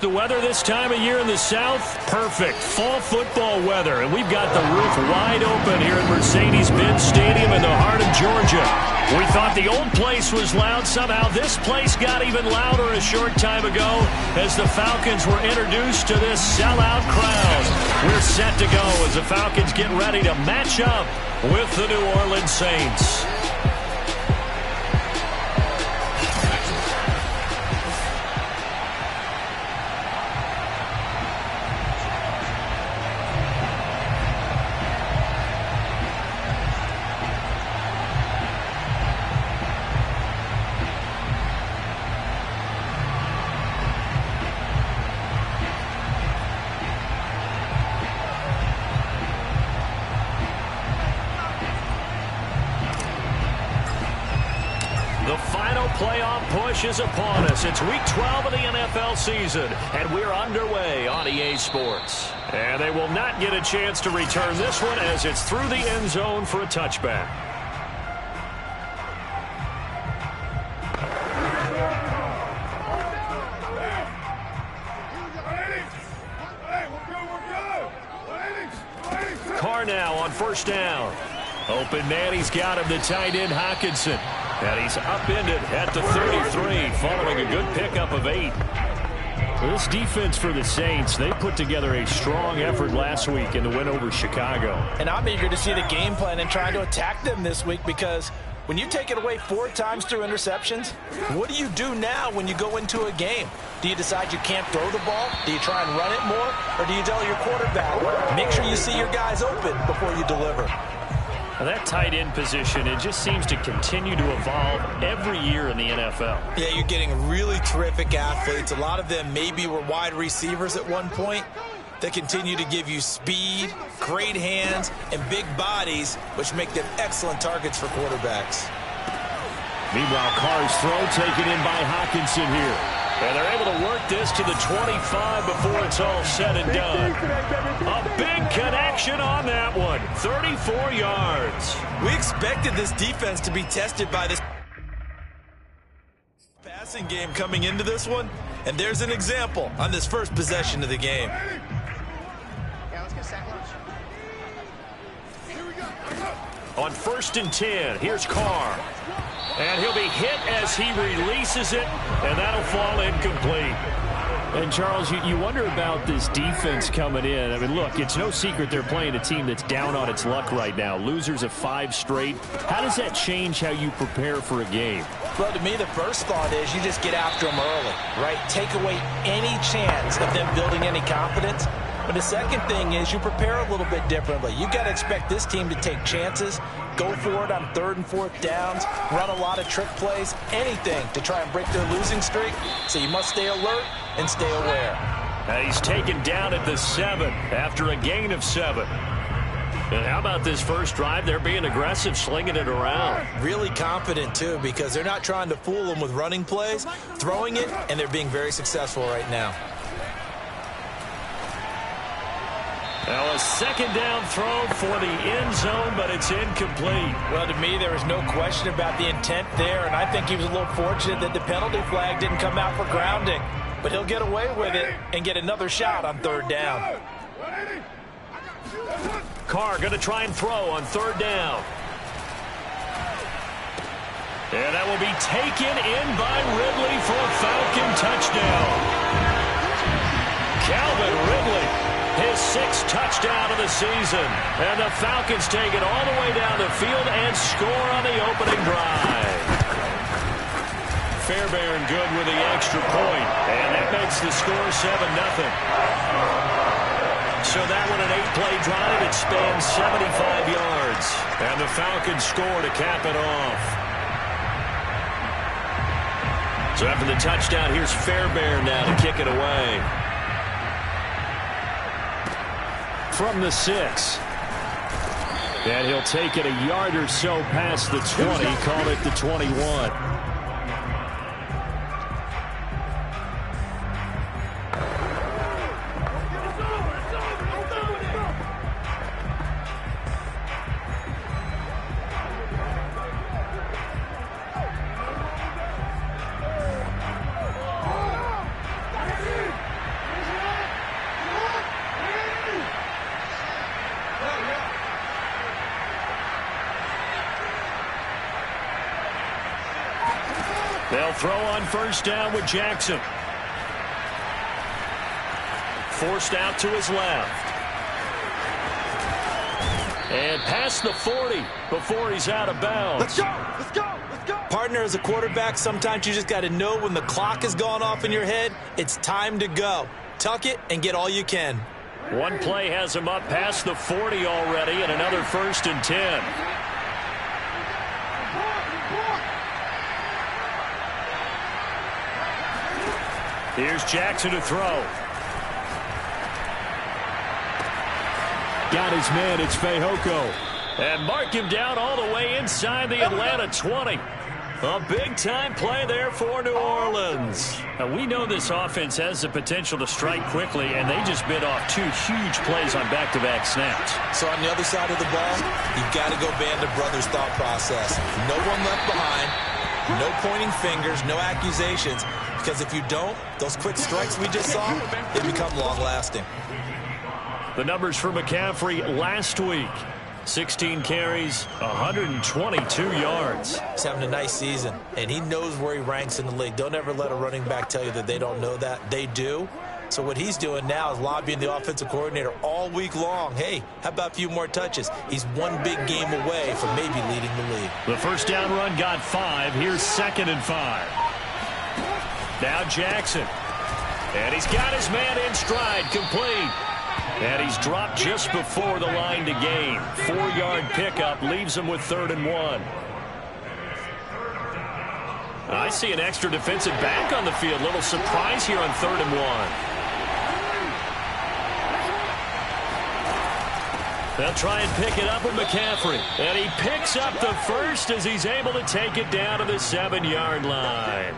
The weather this time of year in the South, perfect. Fall football weather, and we've got the roof wide open here at Mercedes-Benz Stadium in the heart of Georgia. We thought the old place was loud. Somehow this place got even louder a short time ago as the Falcons were introduced to this sellout crowd. We're set to go as the Falcons get ready to match up with the New Orleans Saints. The final playoff push is upon us. It's week 12 of the NFL season, and we're underway on EA Sports. And they will not get a chance to return this one as it's through the end zone for a touchback. Carr now on first down. Open man, he's got him, the tight end Hockenson. And he's upended at the 33 following a good pickup of 8. This defense for the Saints, they put together a strong effort last week in the win over Chicago. And I'm eager to see the game plan and trying to attack them this week, because when you take it away 4 times through interceptions, what do you do now when you go into a game? Do you decide you can't throw the ball? Do you try and run it more? Or do you tell your quarterback, make sure you see your guys open before you deliver? Now that tight end position, it just seems to continue to evolve every year in the NFL. Yeah, you're getting really terrific athletes. A lot of them maybe were wide receivers at one point. They continue to give you speed, great hands, and big bodies, which make them excellent targets for quarterbacks. Meanwhile, Carr's throw taken in by Hockenson here. And they're able to work this to the 25 before it's all said and done. A big connection on that one. 34 yards. We expected this defense to be tested by this passing game coming into this one. And there's an example on this first possession of the game. On 1st and 10, here's Carr. And he'll be hit as he releases it, and that'll fall incomplete. And, Charles, you wonder about this defense coming in. I mean, look, it's no secret they're playing a team that's down on its luck right now. Losers of 5 straight. How does that change how you prepare for a game? Well, to me, the first thought is you just get after them early, right? Take away any chance of them building any confidence. But the second thing is you prepare a little bit differently. You've got to expect this team to take chances, go for it on 3rd and 4th downs, run a lot of trick plays, anything to try and break their losing streak. So you must stay alert and stay aware. And he's taken down at the 7 after a gain of 7. And how about this first drive? They're being aggressive, slinging it around. Really confident, too, because they're not trying to fool them with running plays, throwing it, and they're being very successful right now. Now a second down throw for the end zone, but it's incomplete. Well, to me, there was no question about the intent there, and I think he was a little fortunate that the penalty flag didn't come out for grounding. But he'll get away with it and get another shot on 3rd down. Carr going to try and throw on 3rd down. And that will be taken in by Ridley for a Falcon touchdown. Calvin Ridley. His 6th touchdown of the season. And the Falcons take it all the way down the field and score on the opening drive. Fairbairn good with the extra point. And that makes the score 7-0. So that one an 8-play drive. It spans 75 yards. And the Falcons score to cap it off. So after the touchdown, here's Fairbairn now to kick it away. From the 6. And he'll take it a yard or so past the 20, call it the 21. They'll throw on first down with Jackson. Forced out to his left. And past the 40 before he's out of bounds. Let's go! Let's go! Let's go! Partner, as a quarterback, sometimes you just got to know when the clock has gone off in your head, it's time to go. Tuck it and get all you can. One play has him up past the 40 already, and another 1st and 10. Here's Jackson to throw. Got his man, it's Fehoko. And mark him down all the way inside the Atlanta 20. A big-time play there for New Orleans. Now, we know this offense has the potential to strike quickly, and they just bit off 2 huge plays on back-to-back snaps. So on the other side of the ball, you've got to go band of brothers thought process. No one left behind, no pointing fingers, no accusations, because if you don't, those quick strikes we just saw, they become long-lasting. The numbers for McCaffrey last week. 16 carries, 122 yards. He's having a nice season, and he knows where he ranks in the league. Don't ever let a running back tell you that they don't know that. They do. So what he's doing now is lobbying the offensive coordinator all week long. Hey, how about a few more touches? He's one big game away from maybe leading the league. The first down run got 5. Here's 2nd and 5. Now Jackson. And he's got his man in stride, complete. And he's dropped just before the line to gain. 4-yard pickup leaves him with 3rd and 1. I see an extra defensive back on the field. Little surprise here on 3rd and 1. They'll try and pick it up with McCaffrey. And he picks up the first as he's able to take it down to the 7-yard line.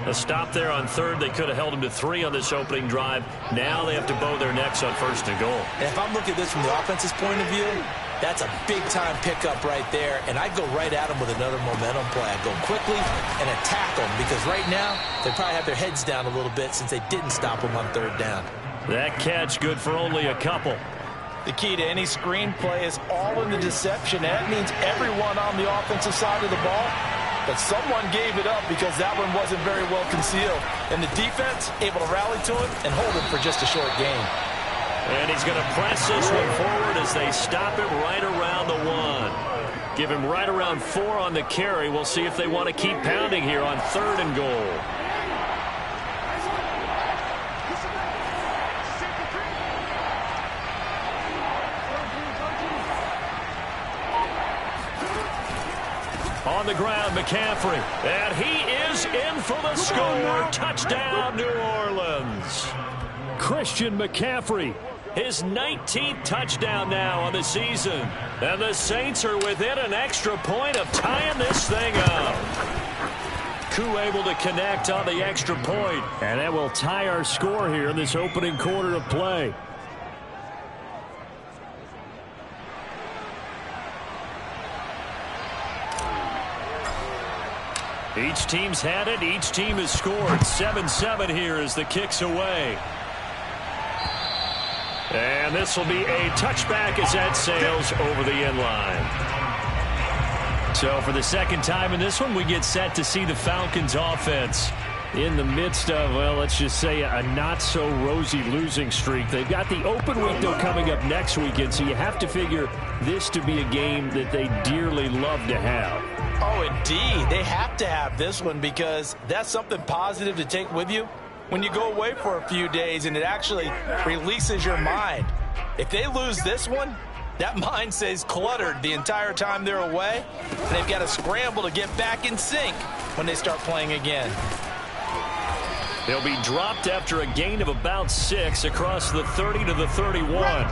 A stop there on 3rd. They could have held him to 3 on this opening drive. Now they have to bow their necks on 1st and goal. And if I'm looking at this from the offense's point of view, that's a big-time pickup right there. And I'd go right at him with another momentum play. I'd go quickly and attack them because right now they probably have their heads down a little bit since they didn't stop him on 3rd down. That catch good for only a couple. The key to any screen play is all in the deception. That means everyone on the offensive side of the ball. But someone gave it up because that one wasn't very well concealed. And the defense able to rally to it and hold it for just a short gain. And he's going to press this one forward as they stop him right around the 1. Give him right around 4 on the carry. We'll see if they want to keep pounding here on 3rd and goal. On the ground, McCaffrey. And he is in for the score. Touchdown, New Orleans. Christian McCaffrey, his 19th touchdown now on the season. And the Saints are within an extra point of tying this thing up. Koo able to connect on the extra point. And that will tie our score here in this opening quarter of play. Each team's had it. Each team has scored. 7-7 here as the kick's away. And this will be a touchback as that sails over the end line. So for the second time in this one, we get set to see the Falcons offense in the midst of, well, let's just say a not-so-rosy losing streak. They've got the open week, though, coming up next weekend, so you have to figure this to be a game that they dearly love to have. Oh, indeed. They have to have this one because that's something positive to take with you when you go away for a few days, and it actually releases your mind. If they lose this one, that mind stays cluttered the entire time they're away, and they've got to scramble to get back in sync when they start playing again. They'll be dropped after a gain of about 6 across the 30 to the 31.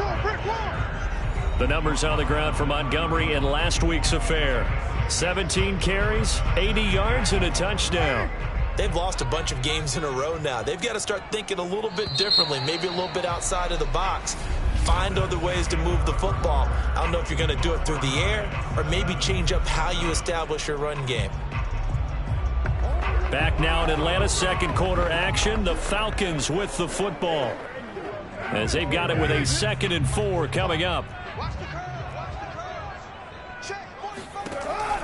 The numbers on the ground for Montgomery in last week's affair. 17 carries, 80 yards, and a touchdown. They've lost a bunch of games in a row now. They've got to start thinking a little bit differently, maybe a little bit outside of the box. Find other ways to move the football. I don't know if you're going to do it through the air or maybe change up how you establish your run game. Back now in Atlanta, second quarter action. The Falcons with the football as they've got it with a 2nd and 4 coming up.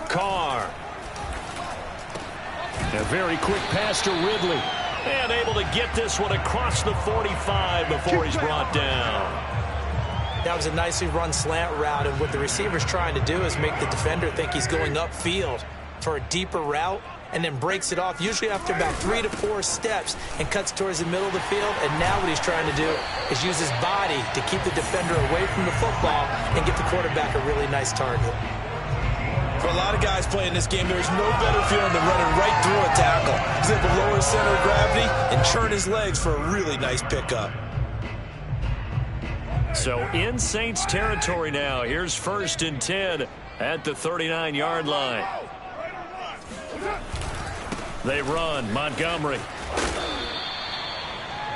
Carr. A very quick pass to Ridley. And able to get this one across the 45 before he's brought down. That was a nicely run slant route, and what the receiver's trying to do is make the defender think he's going upfield for a deeper route, and then breaks it off, usually after about 3 to 4 steps, and cuts towards the middle of the field. And now what he's trying to do is use his body to keep the defender away from the football and get the quarterback a really nice target. For a lot of guys playing this game, there's no better feeling than running right through a tackle. He's able to lower his center of gravity and churn his legs for a really nice pickup. So in Saints territory now. Here's 1st and 10 at the 39-yard line. They run. Montgomery.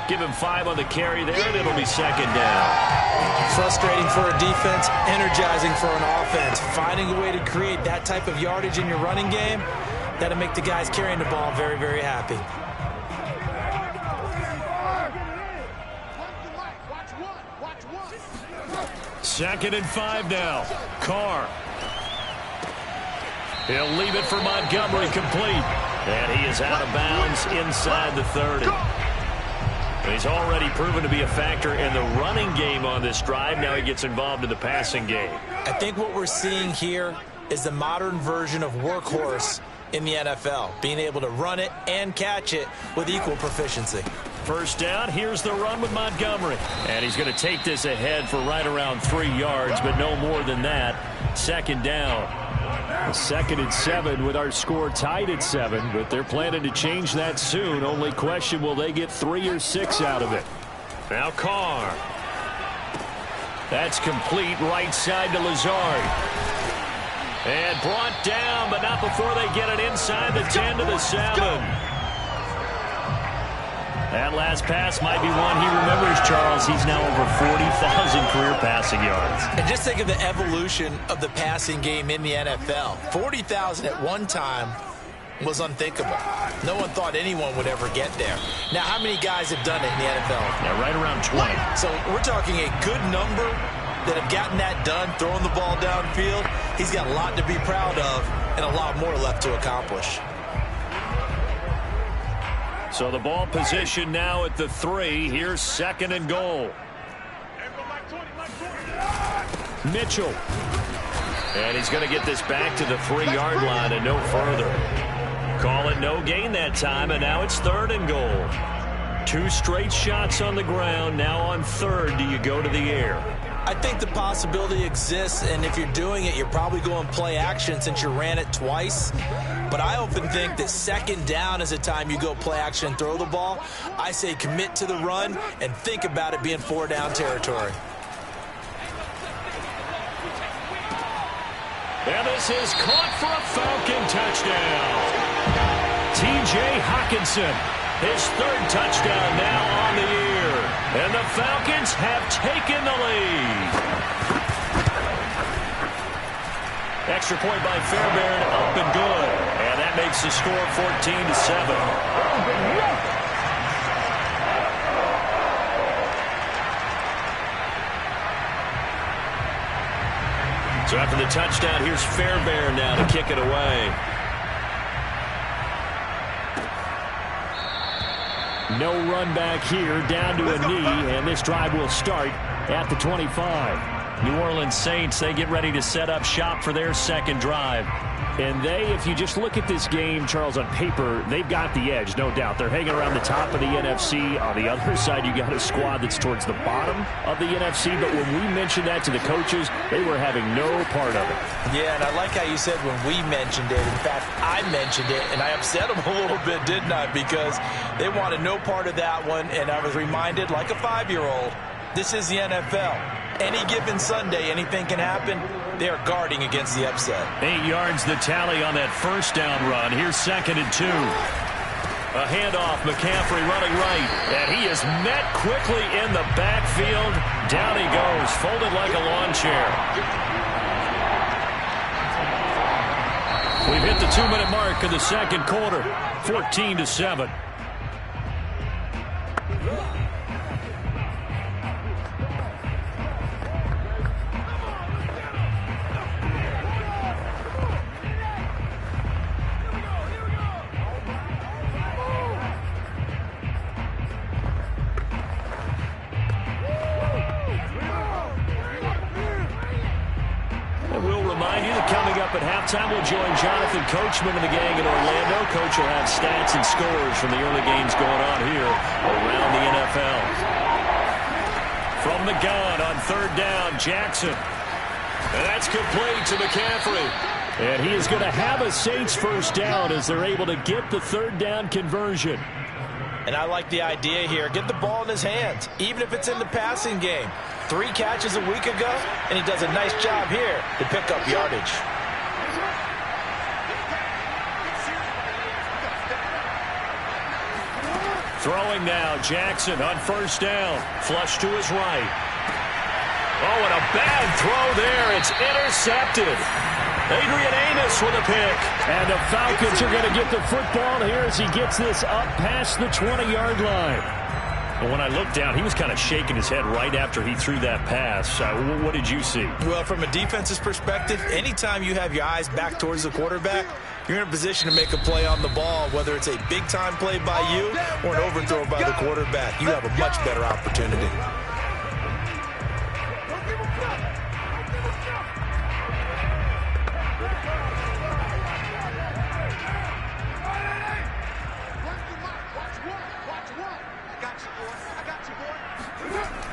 Give him 5 on the carry there, and it'll be 2nd down. Frustrating for a defense, energizing for an offense. Finding a way to create that type of yardage in your running game, that'll make the guys carrying the ball very, very happy. Second and 5 now. Carr. He'll leave it for Montgomery, complete. And he is out of bounds inside the 30. He's already proven to be a factor in the running game on this drive. Now he gets involved in the passing game. I think what we're seeing here is the modern version of workhorse in the NFL, being able to run it and catch it with equal proficiency. 1st down, here's the run with Montgomery. And he's going to take this ahead for right around 3 yards, but no more than that. 2nd down. 2nd and 7 with our score tied at 7, but they're planning to change that soon. Only question, will they get 3 or 6 out of it? Now Carr. That's complete, right side to Lazard. And brought down, but not before they get it inside the 10 to the 7. That last pass might be one he remembers, Charles. He's now over 40,000 career passing yards. And just think of the evolution of the passing game in the NFL. 40,000 at one time was unthinkable. No one thought anyone would ever get there. Now, how many guys have done it in the NFL? Yeah, right around 20. So we're talking a good number that have gotten that done, throwing the ball downfield. He's got a lot to be proud of and a lot more left to accomplish. So the ball position now at the 3. Here's 2nd and goal. Mitchell. And he's going to get this back to the 3-yard line and no further. Call it no gain that time, and now it's 3rd and goal. 2 straight shots on the ground. Now on 3rd, do you go to the air? I think the possibility exists, and if you're doing it, you're probably going play action since you ran it twice. But I often think that 2nd down is a time you go play action and throw the ball. I say commit to the run and think about it being 4-down territory. And this is caught for a Falcon touchdown. T.J. Hockenson, his 3rd touchdown now on the year. And the Falcons have taken the lead. Extra point by Fairbairn, up and good. And that makes the score 14-7. So after the touchdown, here's Fairbairn now to kick it away. No run back here, down to a knee, and this drive will start at the 25. New Orleans Saints, they get ready to set up shop for their 2nd drive. And they, if you just look at this game, Charles, on paper, they've got the edge, no doubt. They're hanging around the top of the NFC. On the other side, you got a squad that's towards the bottom of the NFC. But when we mentioned that to the coaches, they were having no part of it. Yeah, and I like how you said when we mentioned it. In fact, I mentioned it, and I upset them a little bit, didn't I? Because they wanted no part of that one, and I was reminded, like a 5-year-old, this is the NFL. Any given Sunday, anything can happen. They are guarding against the upset. 8 yards the tally on that 1st down run. Here's 2nd and 2. A handoff, McCaffrey running right. And he is met quickly in the backfield. Down he goes, folded like a lawn chair. We've hit the 2-minute mark of the 2nd quarter. 14-7. up at halftime. We'll join Jonathan Coachman and the gang in Orlando. Coach will have stats and scores from the early games going on here around the NFL. From the gun on third down, Jackson. And that's complete to McCaffrey. And he is going to have a Saints first down as they're able to get the third down conversion. And I like the idea here. Get the ball in his hands, even if it's in the passing game. 3 catches a week ago, and he does a nice job here to pick up yardage. Throwing now, Jackson on first down. Flush to his right. Oh, and a bad throw there. It's intercepted. Adrian Amos with a pick. And the Falcons are going to get the football here as he gets this up past the 20-yard line. And when I looked down, he was kind of shaking his head right after he threw that pass. What did you see? Well, from a defense's perspective, anytime you have your eyes back towards the quarterback, you're in a position to make a play on the ball, whether it's a big-time play by you or an overthrow by the quarterback. You have a much better opportunity.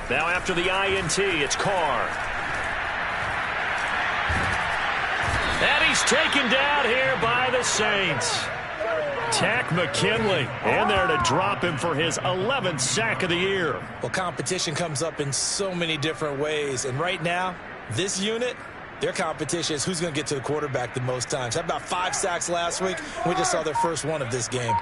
Now after the INT, it's Carr. And he's taken down here by the Saints. Tack McKinley in there to drop him for his 11th sack of the year. Well, competition comes up in so many different ways. And right now, this unit, their competition is who's going to get to the quarterback the most times. Had about 5 sacks last week. We just saw their first one of this game.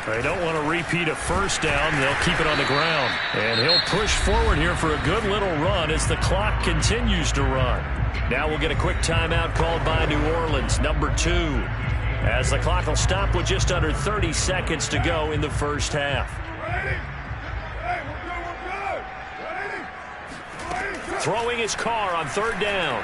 They don't want to repeat a first down. They'll keep it on the ground. And he'll push forward here for a good little run as the clock continues to run. Now we'll get a quick timeout called by New Orleans, number 2. As the clock will stop with just under 30 seconds to go in the first half. Throwing his Carr on third down.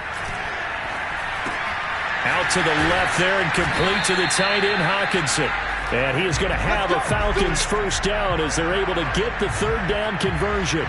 Out to the left there and complete to the tight end, Hawkinson. And he is going to have a Falcons first down as they're able to get the third down conversion.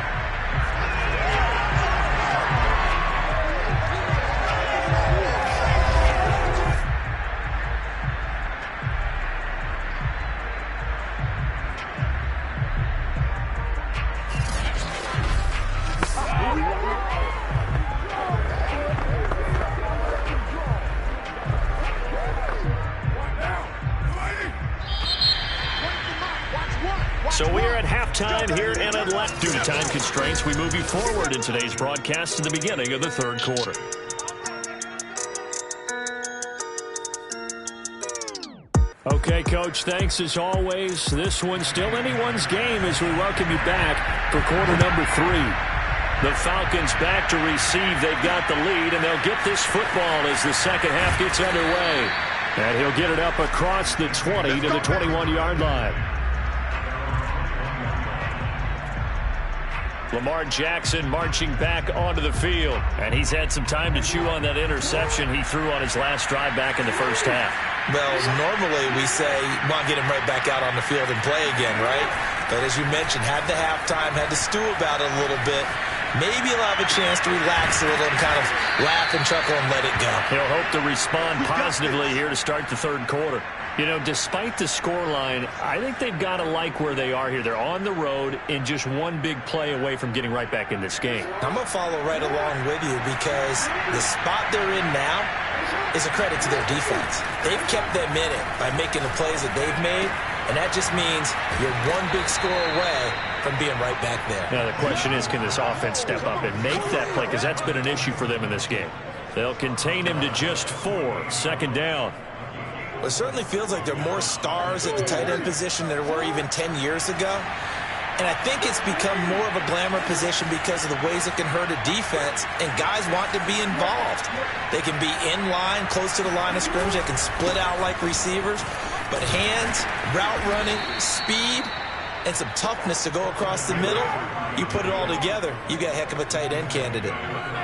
So we are at halftime here in Atlanta. Due to time constraints, we move you forward in today's broadcast to the beginning of the third quarter. Okay, Coach, thanks as always. This one's still anyone's game as we welcome you back for quarter number 3. The Falcons back to receive. They've got the lead, and they'll get this football as the second half gets underway. And he'll get it up across the 20 to the 21-yard line. Lamar Jackson marching back onto the field. And he's had some time to chew on that interception he threw on his last drive back in the first half. Well, normally we say, well, get him right back out on the field and play again, right? But as you mentioned, had the halftime, had to stew about it a little bit. Maybe he'll have a chance to relax a little and kind of laugh and chuckle and let it go. He'll hope to respond positively here to start the third quarter. You know, despite the scoreline, I think they've got to like where they are here. They're on the road and just one big play away from getting right back in this game. I'm going to follow right along with you because the spot they're in now is a credit to their defense. They've kept them in it by making the plays that they've made, and that just means you're one big score away from being right back there. Now, the question is, can this offense step up and make that play? Because that's been an issue for them in this game. They'll contain him to just 4. Second down. Well, it certainly feels like there are more stars at the tight end position than there were even 10 years ago. And I think it's become more of a glamour position because of the ways it can hurt a defense, and guys want to be involved. They can be in line, close to the line of scrimmage. They can split out like receivers. But hands, route running, speed, and some toughness to go across the middle, you put it all together, you got a heck of a tight end candidate.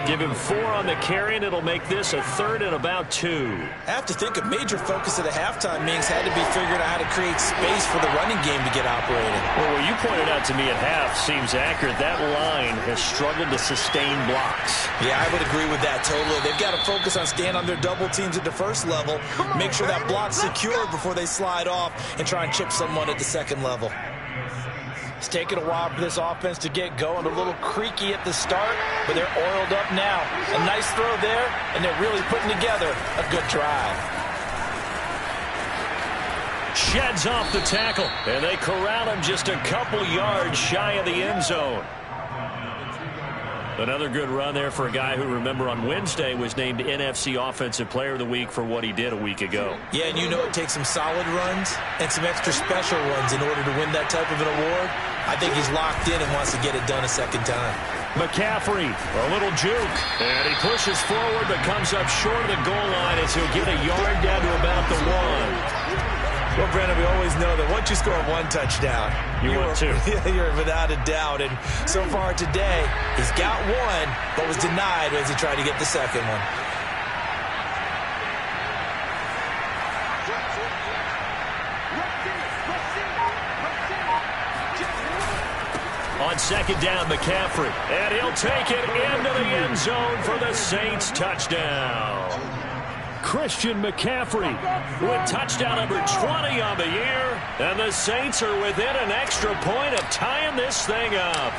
Give him 4 on the carry, and it'll make this a 3rd and about 2. I have to think a major focus of the halftime meetings had to be figuring out how to create space for the running game to get operating. Well, what you pointed out to me at half seems accurate. That line has struggled to sustain blocks. Yeah, I would agree with that totally. They've got to focus on staying on their double teams at the first level, make sure that block's secured before they slide off and try and chip someone at the second level. It's taken a while for this offense to get going. A little creaky at the start, but they're oiled up now. A nice throw there, and they're really putting together a good drive. Sheds off the tackle, and they corral him just a couple yards shy of the end zone. Another good run there for a guy who, remember, on Wednesday was named NFC Offensive Player of the Week for what he did a week ago. Yeah, and you know it takes some solid runs and some extra special ones in order to win that type of an award. I think he's locked in and wants to get it done a second time. McCaffrey, a little juke, and he pushes forward but comes up short of the goal line as he'll get a yard down to about the 1. Well, Brandon, we always know that once you score 1 touchdown, want 2. You're without a doubt. And so far today, he's got 1, but was denied as he tried to get the second one. On second down, McCaffrey, and he'll take it into the end zone for the Saints touchdown. Christian McCaffrey with touchdown number 20 on the year, and the Saints are within an extra point of tying this thing up.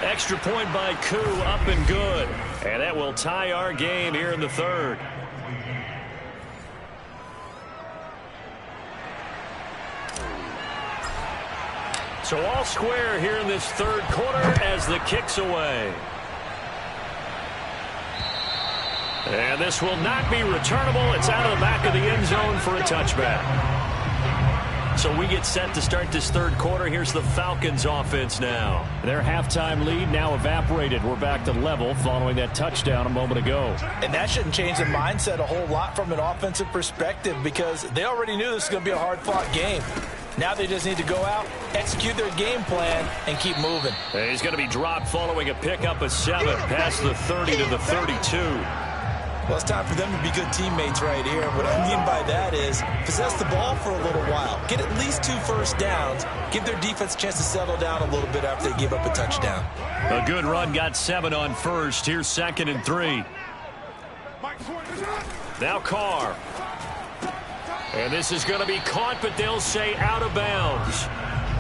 Extra point by Koo, up and good, and that will tie our game here in the 3rd. So all square here in this 3rd quarter as the kick's away. And this will not be returnable. It's out of the back of the end zone for a touchback. So we get set to start this 3rd quarter. Here's the Falcons offense now. Their halftime lead now evaporated. We're back to level following that touchdown a moment ago. And that shouldn't change the mindset a whole lot from an offensive perspective because they already knew this was going to be a hard-fought game. Now they just need to go out, execute their game plan, and keep moving. And he's going to be dropped following a pickup of 7 past the 30 to the 32. Well, it's time for them to be good teammates right here. What I mean by that is possess the ball for a little while. Get at least 2 first downs. Give their defense a chance to settle down a little bit after they give up a touchdown. A good run, got 7 on first. Here's 2nd and 3. Now Carr. And this is going to be caught, but they'll say out of bounds.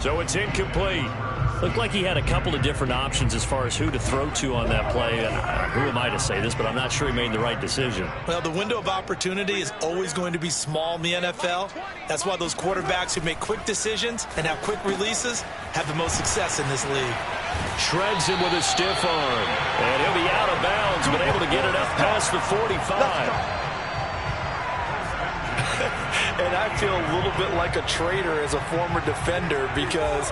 So it's incomplete. Looked like he had a couple of different options as far as who to throw to on that play. Who am I to say this, but I'm not sure he made the right decision. Well, the window of opportunity is always going to be small in the NFL. That's why those quarterbacks who make quick decisions and have quick releases have the most success in this league. Shreds him with a stiff arm. And he'll be out of bounds, but able to get it up past the 45. And I feel a little bit like a traitor as a former defender because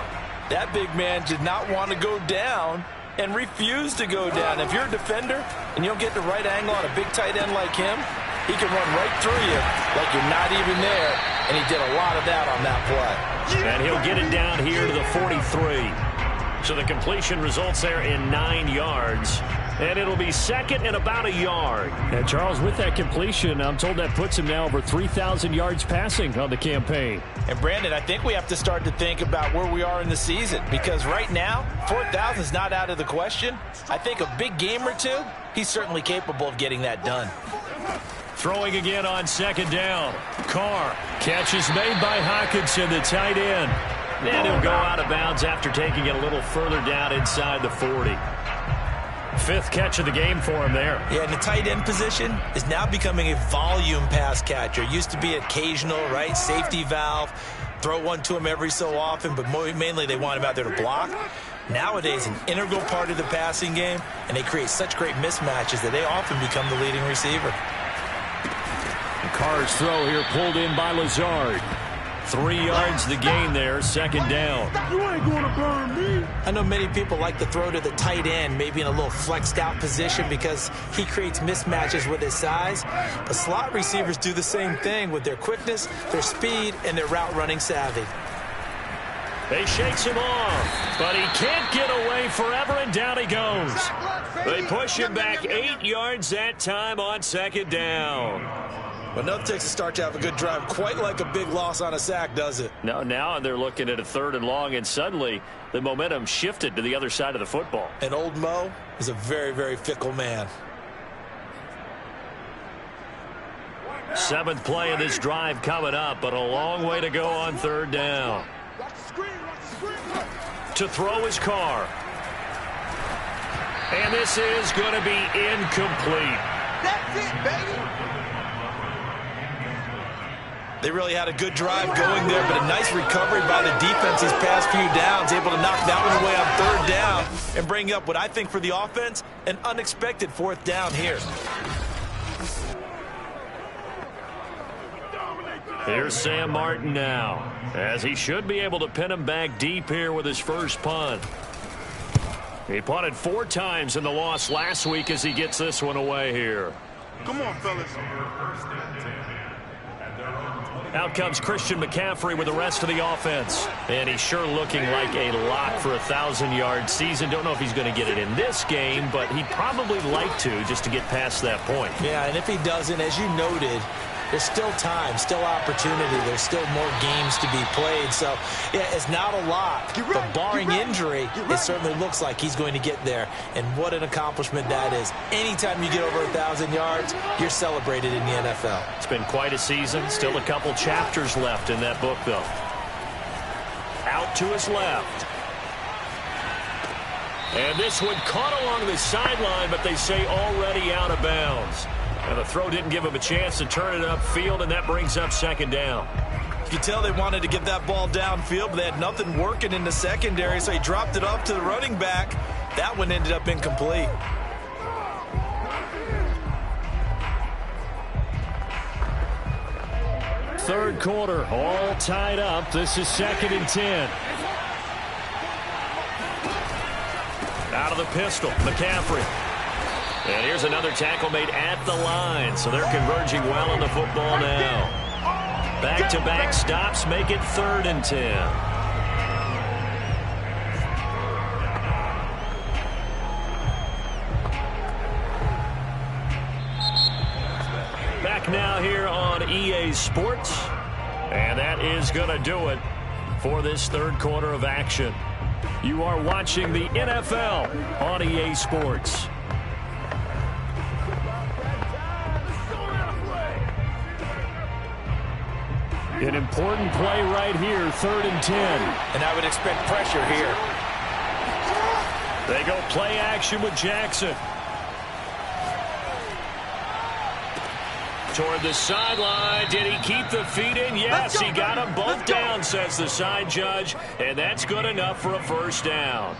that big man did not want to go down and refused to go down. If you're a defender and you don't get the right angle on a big tight end like him, he can run right through you like you're not even there, and he did a lot of that on that play. And he'll get it down here to the 43. So the completion results there in 9 yards. And it'll be 2nd and about a yard. And Charles, with that completion, I'm told that puts him now over 3,000 yards passing on the campaign. And Brandon, I think we have to start to think about where we are in the season because right now, 4,000 is not out of the question. I think a big game or 2, he's certainly capable of getting that done. Throwing again on 2nd down. Carr. Catch is made by Hockenson, the tight end. And he'll go out of bounds after taking it a little further down inside the 40. 5th catch of the game for him there. Yeah, and the tight end position is now becoming a volume pass catcher. Used to be occasional, right? Safety valve. Throw one to him every so often, but mainly they want him out there to block. Nowadays, an integral part of the passing game, and they create such great mismatches that they often become the leading receiver. Carr's throw here pulled in by Lazard. 3 yards the gain there, 2nd down. You ain't gonna burn me. I know many people like to throw to the tight end, maybe in a little flexed out position because he creates mismatches with his size. But slot receivers do the same thing with their quickness, their speed, and their route running savvy. He shakes him off, but he can't get away forever, and down he goes. They push him back 8 yards that time on second down. Well, nothing takes a start to have a good drive quite like a big loss on a sack, does it? No, now they're looking at a 3rd and long, and suddenly the momentum shifted to the other side of the football. And old Mo is a very, very fickle man. 7th play of this drive coming up, but a long way to go on 3rd down. To throw his car. And this is going to be incomplete. That's it, baby. They really had a good drive going there, but a nice recovery by the defense these past few downs, able to knock that one away on 3rd down and bring up what I think for the offense, an unexpected 4th down here. Here's Sam Martin now, as he should be able to pin him back deep here with his first punt. He punted 4 times in the loss last week as he gets this one away here. Come on, fellas. Out comes Christian McCaffrey with the rest of the offense. And he's sure looking like a lock for a 1,000-yard season. Don't know if he's going to get it in this game, but he'd probably like to just to get past that point. Yeah, and if he doesn't, as you noted, there's still time, still opportunity. There's still more games to be played. So, yeah, it's not a lock. But barring injury, it certainly looks like he's going to get there. And what an accomplishment that is. Anytime you get over 1,000 yards, you're celebrated in the NFL. It's been quite a season. Still a couple chapters left in that book, though. Out to his left. And this one caught along the sideline, but they say already out of bounds. And the throw didn't give him a chance to turn it upfield, and that brings up 2nd down. You can tell they wanted to get that ball downfield, but they had nothing working in the secondary, so he dropped it up to the running back. That one ended up incomplete. Third quarter, all tied up. This is 2nd and 10. Out of the pistol, McCaffrey. And here's another tackle made at the line, so they're converging well on the football now. Back-to-back stops make it 3rd and 10. Back now here on EA Sports, and that is going to do it for this 3rd quarter of action. You are watching the NFL on EA Sports. An important play right here, 3rd and 10. And I would expect pressure here. They go play action with Jackson. Toward the sideline. Did he keep the feet in? Yes, he got them both down, says the side judge. And that's good enough for a 1st down.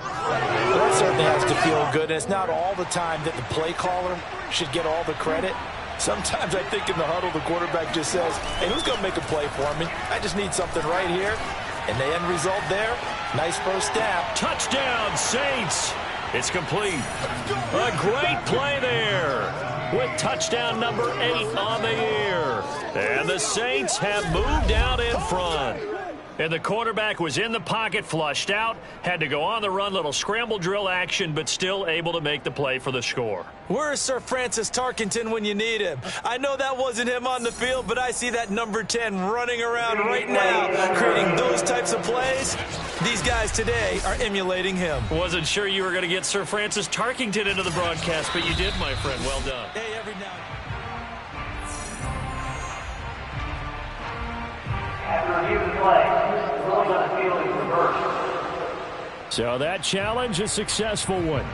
That certainly has to feel good. And it's not all the time that the play caller should get all the credit. Sometimes I think in the huddle, the quarterback just says, hey, who's going to make a play for me? I just need something right here. And the end result there, nice first down. Touchdown, Saints. It's complete. A great play there with touchdown number 8 on the year. And the Saints have moved out in front. And the quarterback was in the pocket, flushed out, had to go on the run, little scramble drill action, but still able to make the play for the score. Where's Sir Francis Tarkenton when you need him? I know that wasn't him on the field, but I see that number 10 running around right now, creating those types of plays. These guys today are emulating him. Wasn't sure you were going to get Sir Francis Tarkenton into the broadcast, but you did, my friend. Well done. Hey, every now and then. After review the play, ruling on the field is reversed. So that challenge, a successful one.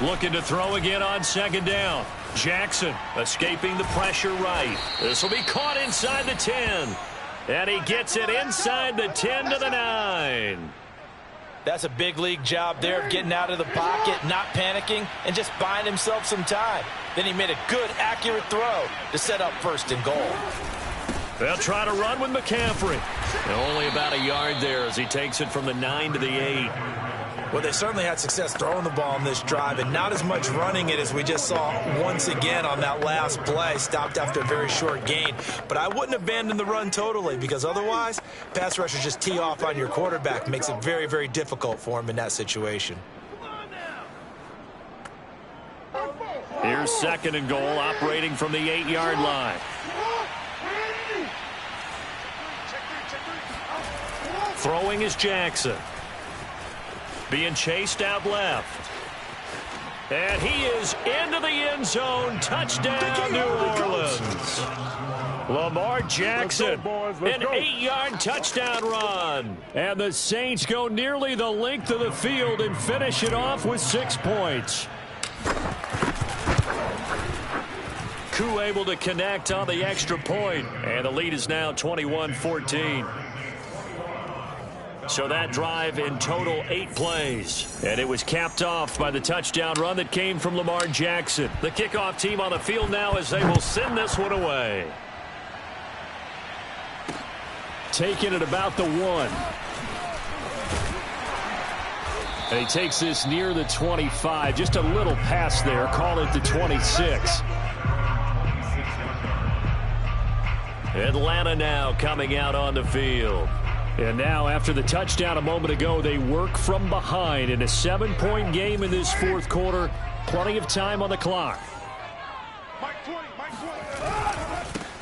Looking to throw again on 2nd down. Jackson escaping the pressure right. This will be caught inside the 10. And he gets it inside the 10 to the 9. That's a big league job there of getting out of the pocket, not panicking, and just buying himself some time. Then he made a good, accurate throw to set up 1st and goal. They'll try to run with McCaffrey. And only about a yard there as he takes it from the 9 to the 8. Well, they certainly had success throwing the ball on this drive, and not as much running it as we just saw once again on that last play. Stopped after a very short gain. But I wouldn't abandon the run totally, because otherwise, pass rushers just tee off on your quarterback. Makes it very, very difficult for him in that situation. Here's 2nd and goal, operating from the 8-yard line. Throwing is Jackson. Being chased out left. And he is into the end zone. Touchdown, New Orleans. Lamar Jackson, an 8-yard touchdown run. And the Saints go nearly the length of the field and finish it off with 6 points. Koo able to connect on the extra point, and the lead is now 21-14. So that drive in total 8 plays, and it was capped off by the touchdown run that came from Lamar Jackson. The kickoff team on the field now as they will send this one away. Taking it about the 1. And he takes this near the 25. Just a little pass there. Call it the 26. Atlanta now coming out on the field. And now, after the touchdown a moment ago, they work from behind in a 7-point game in this 4th quarter. Plenty of time on the clock.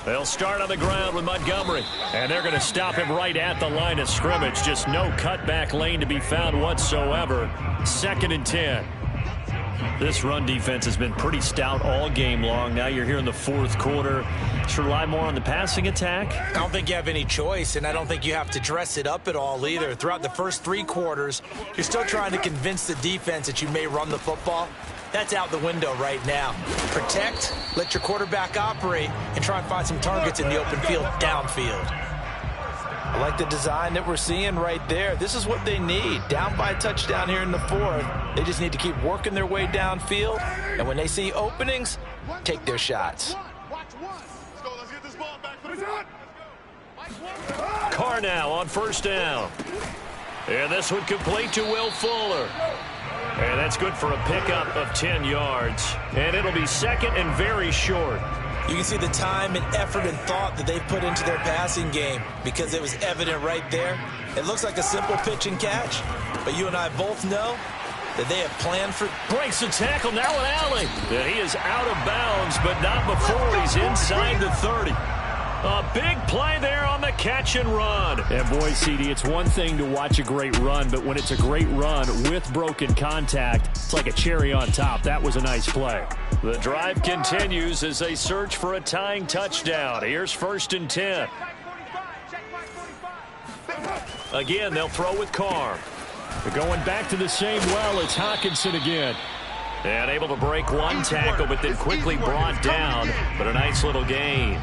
They'll start on the ground with Montgomery. And they're going to stop him right at the line of scrimmage. Just no cutback lane to be found whatsoever. 2nd and 10. This run defense has been pretty stout all game long. Now you're here in the 4th quarter. Should rely more on the passing attack? I don't think you have any choice, and I don't think you have to dress it up at all either. Throughout the first 3 quarters, you're still trying to convince the defense that you may run the football. That's out the window right now. Protect, let your quarterback operate, and try and find some targets in the open field downfield. I like the design that we're seeing right there. This is what they need. Down by a touchdown here in the 4th. They just need to keep working their way downfield. And when they see openings, take their shots. Carr now on 1st down. And this one complete to Will Fuller. And that's good for a pickup of 10 yards. And it'll be 2nd and very short. You can see the time and effort and thought that they've put into their passing game because it was evident right there. It looks like a simple pitch and catch, but you and I both know that they have planned for... Breaks the tackle, now an alley. And he is out of bounds, but not before he's inside the 30. A big play there on the catch and run. And boy, CD, it's one thing to watch a great run, but when it's a great run with broken contact, it's like a cherry on top. That was a nice play. The drive continues as they search for a tying touchdown. Here's 1st and 10. Again, they'll throw with Carr. They're going back to the same well. It's Hockenson again. And able to break one tackle, but then quickly brought down. But a nice little gain.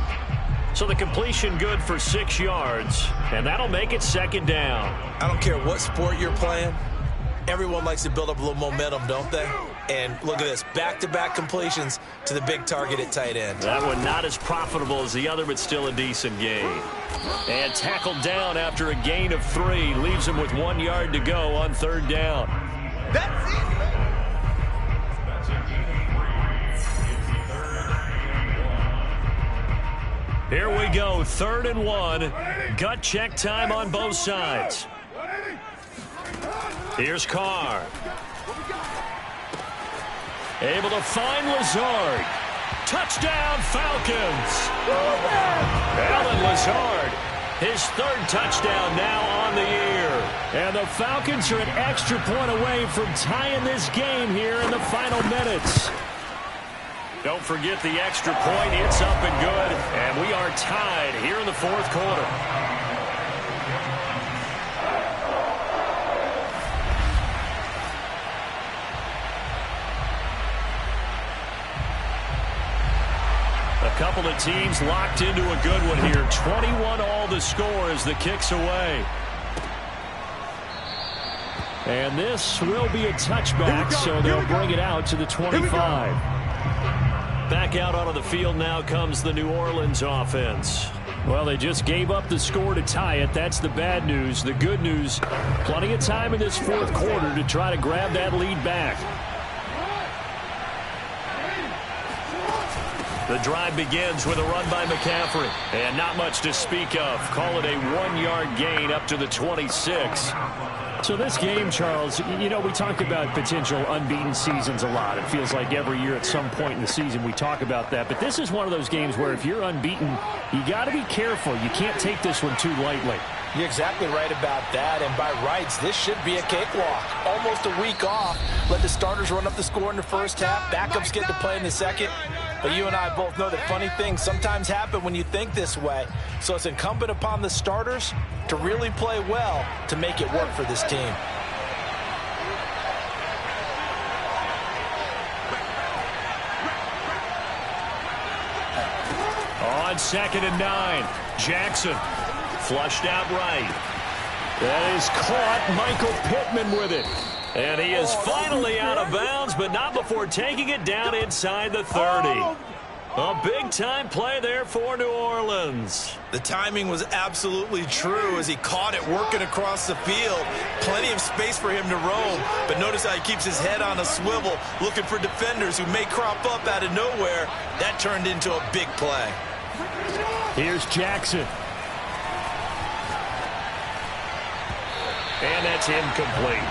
So the completion good for 6 yards, and that'll make it 2nd down. I don't care what sport you're playing. Everyone likes to build up a little momentum, don't they? And look at this, back-to-back completions to the big target at tight end. That one not as profitable as the other, but still a decent gain. And tackled down after a gain of 3. Leaves him with 1 yard to go on 3rd down. That's it. Here we go, 3rd and 1. Gut check time on both sides. Here's Carr. Able to find Lazard. Touchdown, Falcons. Alan Lazard, his 3rd touchdown now on the year. And the Falcons are an extra point away from tying this game here in the final minutes. Don't forget the extra point. It's up and good. And we are tied here in the 4th quarter. A couple of teams locked into a good one here. 21 all the score as the kick's away. And this will be a touchback, so they'll bring it out to the 25. Back out onto the field now comes the New Orleans offense. Well, they just gave up the score to tie it. That's the bad news. The good news, plenty of time in this fourth quarter to try to grab that lead back. The drive begins with a run by McCaffrey. And not much to speak of. Call it a 1-yard gain up to the 26. So this game, Charles, you know, we talk about potential unbeaten seasons a lot. It feels like every year at some point in the season we talk about that. But this is one of those games where if you're unbeaten, you got to be careful. You can't take this one too lightly. You're exactly right about that, and by rights, this should be a cakewalk. Almost a week off. Let the starters run up the score in the first half. Backups get to play in the second. But you and I both know that funny things sometimes happen when you think this way. So it's incumbent upon the starters to really play well to make it work for this team. On 2nd and 9, Jackson. Flushed out right. That is caught. Michael Pittman with it. And he is finally out of bounds, but not before taking it down inside the 30. A big-time play there for New Orleans. The timing was absolutely true as he caught it working across the field. Plenty of space for him to roam, but notice how he keeps his head on a swivel, looking for defenders who may crop up out of nowhere. That turned into a big play. Here's Jackson. And that's incomplete.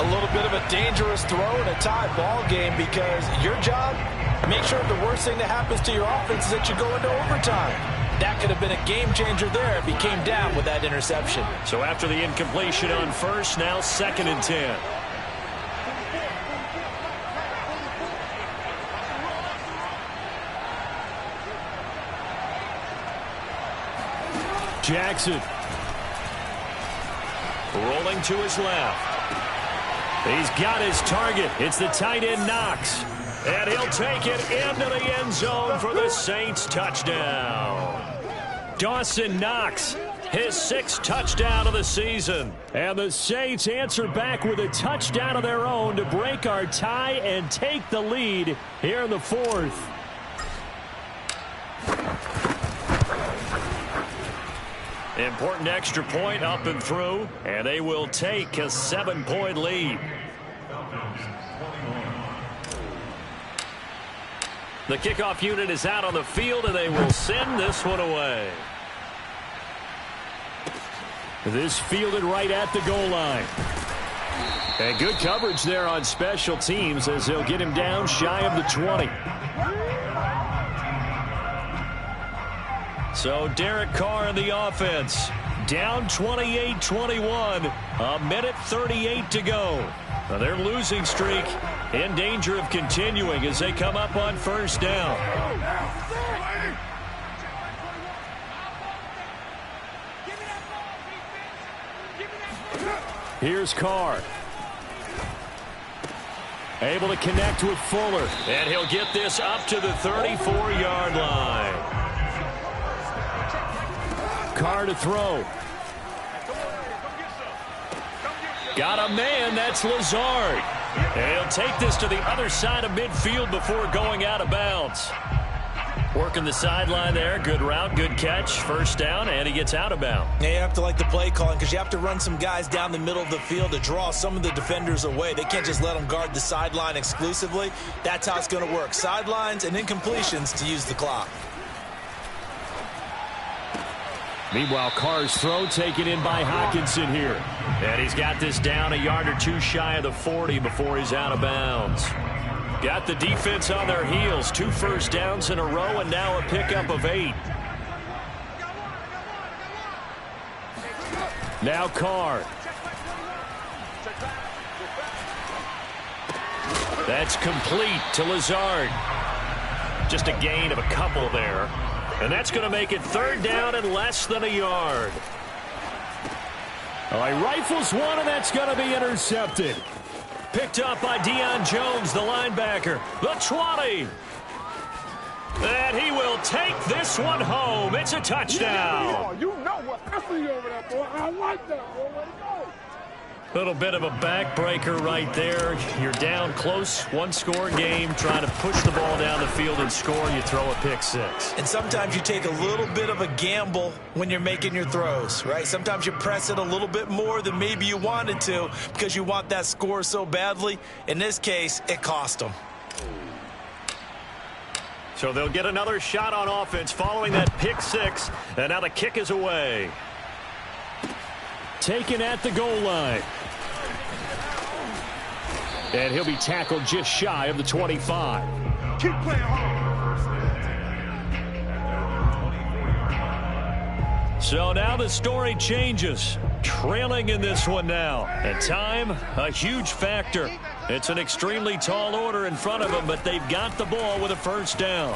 A little bit of a dangerous throw in a tie ball game because your job, make sure the worst thing that happens to your offense is that you go into overtime. That could have been a game changer there if he came down with that interception. So after the incompletion on first, now 2nd and 10. Jackson. Rolling to his left. He's got his target. It's the tight end Knox. And he'll take it into the end zone for the Saints touchdown. Dawson Knox, his 6th touchdown of the season. And the Saints answer back with a touchdown of their own to break our tie and take the lead here in the 4th. Important extra point up and through, and they will take a 7-point lead. The kickoff unit is out on the field, and they will send this one away. This fielded right at the goal line. And good coverage there on special teams as they'll get him down shy of the 20. So Derek Carr in the offense. Down 28-21. A minute 38 to go. Now their losing streak in danger of continuing as they come up on first down. Here's Carr. Able to connect with Fuller. And he'll get this up to the 34-yard line. Carr to throw. Got a man, that's Lazard. And he'll take this to the other side of midfield before going out of bounds. Working the sideline there. Good route, good catch. First down, and he gets out of bounds. Yeah, you have to like the play calling because you have to run some guys down the middle of the field to draw some of the defenders away. They can't just let them guard the sideline exclusively. That's how it's going to work. Sidelines and incompletions to use the clock. Meanwhile, Carr's throw taken in by Hockenson here. And he's got this down a yard or two shy of the 40 before he's out of bounds. Got the defense on their heels. 2 first downs in a row and now a pickup of 8. Now Carr. That's complete to Lazard. Just a gain of a couple there. And that's going to make it 3rd down and less than a yard. All right, rifles one, and that's going to be intercepted. Picked up by Deion Jones, the linebacker. The 20. And he will take this one home. It's a touchdown. You know what? I see you over there, boy. I like that, boy. Way to go. Little bit of a backbreaker right there. You're down close, one-score game, trying to push the ball down the field and score, and you throw a pick six. And sometimes you take a little bit of a gamble when you're making your throws, right? Sometimes you press it a little bit more than maybe you wanted to because you want that score so badly. In this case, it cost them. So they'll get another shot on offense following that pick six, and now the kick is away. Taken at the goal line. And he'll be tackled just shy of the 25. Keep playing hard. So now the story changes. Trailing in this one now. And time, a huge factor. It's an extremely tall order in front of them, but they've got the ball with a first down.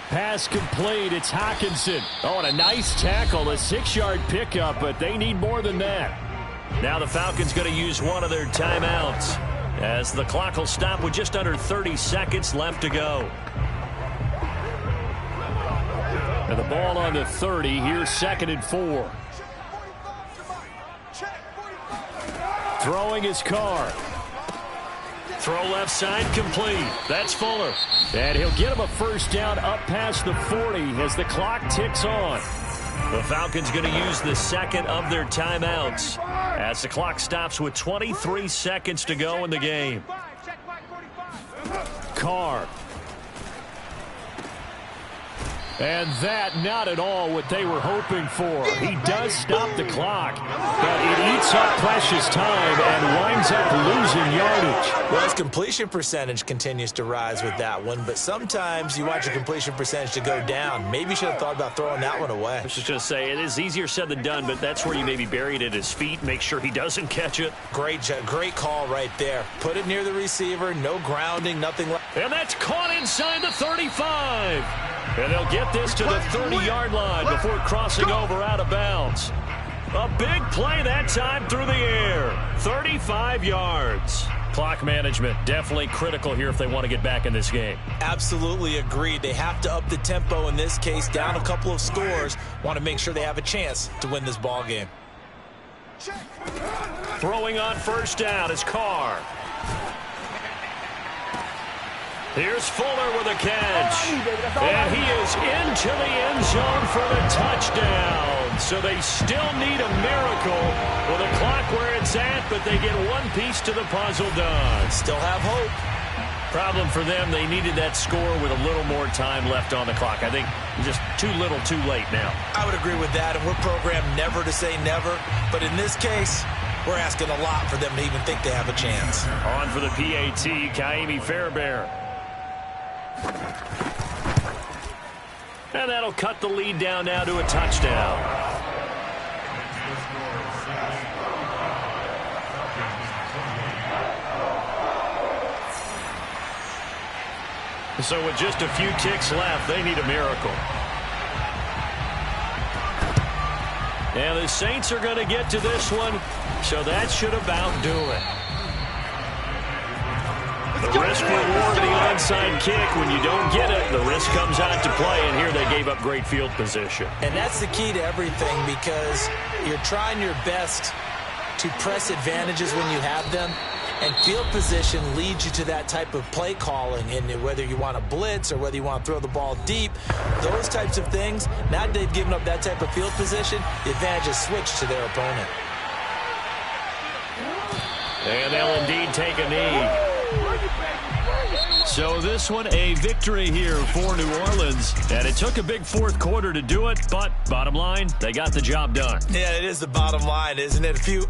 Pass complete. It's Hockenson. Oh, and a nice tackle, a 6-yard pickup, but they need more than that. Now the Falcons going to use one of their timeouts as the clock will stop with just under 30 seconds left to go. And the ball on the 30. Here's 2nd and 4. Throwing his Carr. Throw left side complete. That's Fuller. And he'll get him a first down up past the 40 as the clock ticks on. The Falcons going to use the second of their timeouts as the clock stops with 23 seconds to go in the game. Carr. And that not at all what they were hoping for. He does stop the clock, but it eats up precious time and winds up losing yardage. Well, his completion percentage continues to rise with that one, but sometimes you want your completion percentage to go down. Maybe you should have thought about throwing that one away. I was just going to say, it is easier said than done, but that's where you maybe bury it at his feet, make sure he doesn't catch it. Great call right there. Put it near the receiver, no grounding, nothing like. And that's caught inside the 35. And they'll get this to the 30-yard line before crossing over out of bounds. A big play that time through the air. 35 yards. Clock management definitely critical here if they want to get back in this game. Absolutely agreed. They have to up the tempo in this case, down a couple of scores. Want to make sure they have a chance to win this ball game. Throwing on first down is Carr. Here's Fuller with a catch. And he is into the end zone for the touchdown. So they still need a miracle with the clock where it's at, but they get one piece to the puzzle done. Still have hope. Problem for them, they needed that score with a little more time left on the clock. I think just too little, too late now. I would agree with that, and we're programmed never to say never. But in this case, we're asking a lot for them to even think they have a chance. On for the PAT, Kaimi Fairbairn. And that'll cut the lead down now to a touchdown. So with just a few ticks left, they need a miracle. And the Saints are going to get to this one, so that should about do it. The risk reward of the onside kick. When you don't get it, the risk comes out to play, and here they gave up great field position. And that's the key to everything, because you're trying your best to press advantages when you have them, and field position leads you to that type of play calling, and whether you want to blitz or whether you want to throw the ball deep, those types of things. Now that they've given up that type of field position, the advantage is switched to their opponent. And they'll indeed take a knee. So this one, a victory here for New Orleans. And it took a big fourth quarter to do it, but bottom line, they got the job done. Yeah, it is the bottom line, isn't it? A few